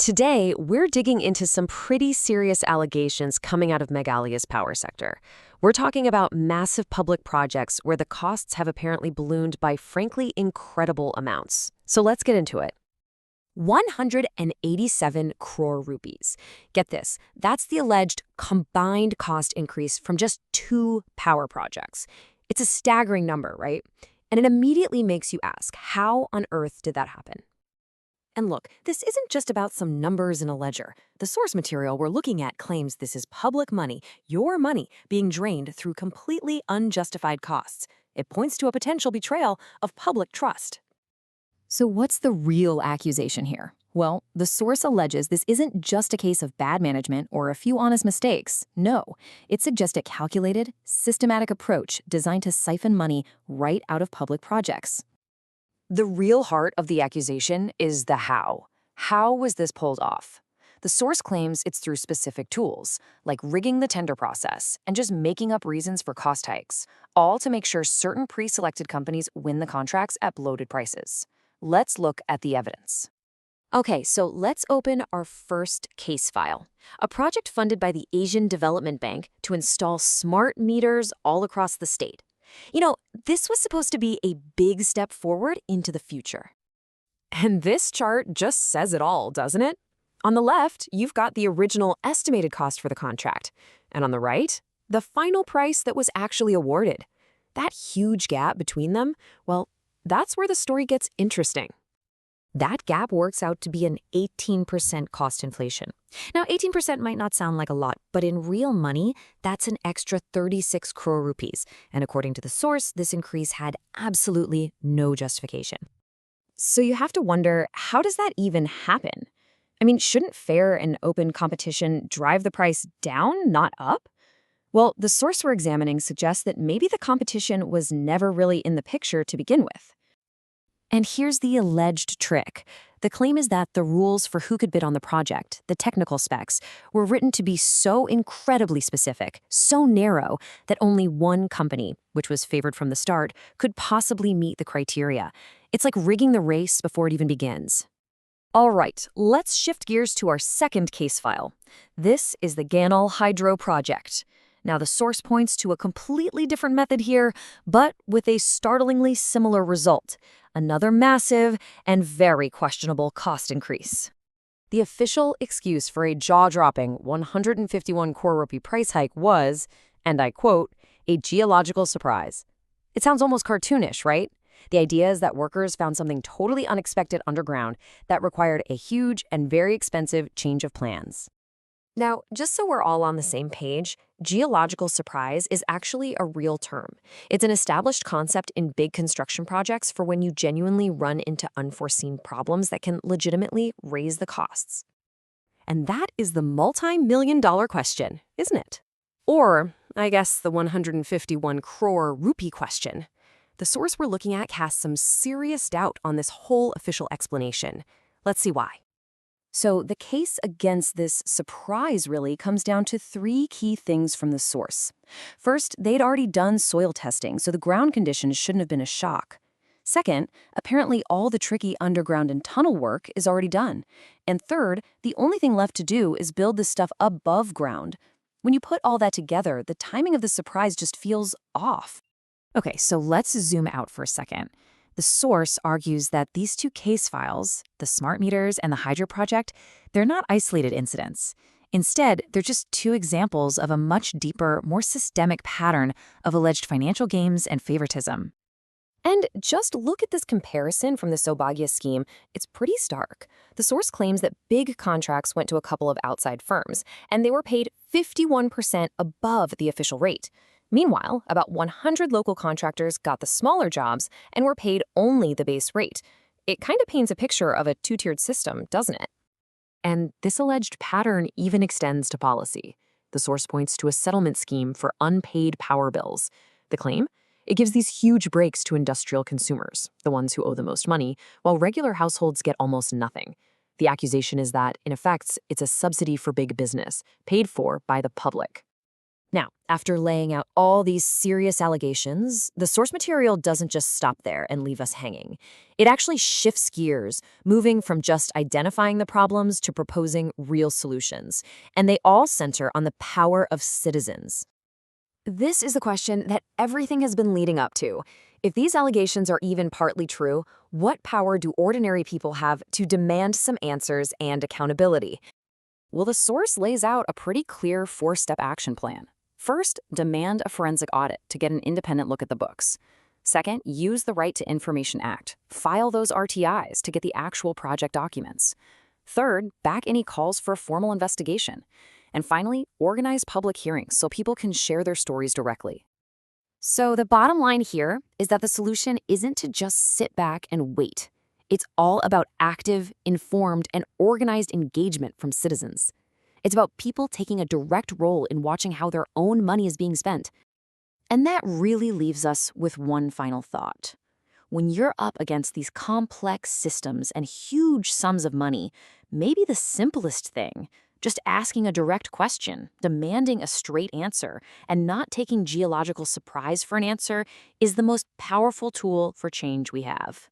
Today, we're digging into some pretty serious allegations coming out of Meghalaya's power sector. We're talking about massive public projects where the costs have apparently ballooned by frankly incredible amounts. So let's get into it. 187 crore rupees. Get this, that's the alleged combined cost increase from just 2 power projects. It's a staggering number, right? And it immediately makes you ask, how on earth did that happen? And look, this isn't just about some numbers in a ledger. The source material we're looking at claims this is public money, your money, being drained through completely unjustified costs. It points to a potential betrayal of public trust. So what's the real accusation here? Well, the source alleges this isn't just a case of bad management or a few honest mistakes. No, it suggests a calculated, systematic approach designed to siphon money right out of public projects. The real heart of the accusation is the how. How was this pulled off? The source claims it's through specific tools, like rigging the tender process and just making up reasons for cost hikes, all to make sure certain pre-selected companies win the contracts at bloated prices. Let's look at the evidence. Okay, so let's open our first case file. A project funded by the Asian Development Bank to install smart meters all across the state. You know, this was supposed to be a big step forward into the future. And this chart just says it all, doesn't it? On the left, you've got the original estimated cost for the contract. And on the right, the final price that was actually awarded. That huge gap between them, well, that's where the story gets interesting. That gap works out to be an 18% cost inflation. Now, 18% might not sound like a lot, but in real money, that's an extra 36 crore rupees. And according to the source, this increase had absolutely no justification. So you have to wonder, how does that even happen? I mean, shouldn't fair and open competition drive the price down, not up? Well, the source we're examining suggests that maybe the competition was never really in the picture to begin with. And here's the alleged trick. The claim is that the rules for who could bid on the project, the technical specs, were written to be so incredibly specific, so narrow, that only one company, which was favored from the start, could possibly meet the criteria. It's like rigging the race before it even begins. All right, let's shift gears to our second case file. This is the Ganol Hydro Project. Now, the source points to a completely different method here, but with a startlingly similar result. Another massive and very questionable cost increase. The official excuse for a jaw-dropping 151 crore rupee price hike was, and I quote, a geological surprise. It sounds almost cartoonish, right? The idea is that workers found something totally unexpected underground that required a huge and very expensive change of plans. Now, just so we're all on the same page, geological surprise is actually a real term. It's an established concept in big construction projects for when you genuinely run into unforeseen problems that can legitimately raise the costs. And that is the multi-million-dollar question, isn't it? Or, I guess, the 151 crore rupee question. The source we're looking at casts some serious doubt on this whole official explanation. Let's see why. So the case against this surprise really comes down to 3 key things from the source. First, they'd already done soil testing, so the ground conditions shouldn't have been a shock. Second, apparently all the tricky underground and tunnel work is already done. And third, the only thing left to do is build this stuff above ground. When you put all that together, the timing of the surprise just feels off. Okay, so let's zoom out for a second. The source argues that these 2 case files, the smart meters and the Hydro project, they're not isolated incidents. Instead, they're just 2 examples of a much deeper, more systemic pattern of alleged financial games and favoritism. And just look at this comparison from the Saubhagya scheme. It's pretty stark. The source claims that big contracts went to a couple of outside firms, and they were paid 51% above the official rate. Meanwhile, about 100 local contractors got the smaller jobs and were paid only the base rate. It kind of paints a picture of a 2-tiered system, doesn't it? And this alleged pattern even extends to policy. The source points to a settlement scheme for unpaid power bills. The claim? It gives these huge breaks to industrial consumers, the ones who owe the most money, while regular households get almost nothing. The accusation is that, in effect, it's a subsidy for big business, paid for by the public. Now, after laying out all these serious allegations, the source material doesn't just stop there and leave us hanging. It actually shifts gears, moving from just identifying the problems to proposing real solutions. And they all center on the power of citizens. This is the question that everything has been leading up to. If these allegations are even partly true, what power do ordinary people have to demand some answers and accountability? Well, the source lays out a pretty clear four-step action plan. First, demand a forensic audit to get an independent look at the books. Second, use the Right to Information Act. File those RTIs to get the actual project documents. Third, back any calls for a formal investigation. And finally, organize public hearings so people can share their stories directly. So the bottom line here is that the solution isn't to just sit back and wait. It's all about active, informed, and organized engagement from citizens. It's about people taking a direct role in watching how their own money is being spent. And that really leaves us with one final thought. When you're up against these complex systems and huge sums of money, maybe the simplest thing, just asking a direct question, demanding a straight answer, and not taking geological surprise for an answer, is the most powerful tool for change we have.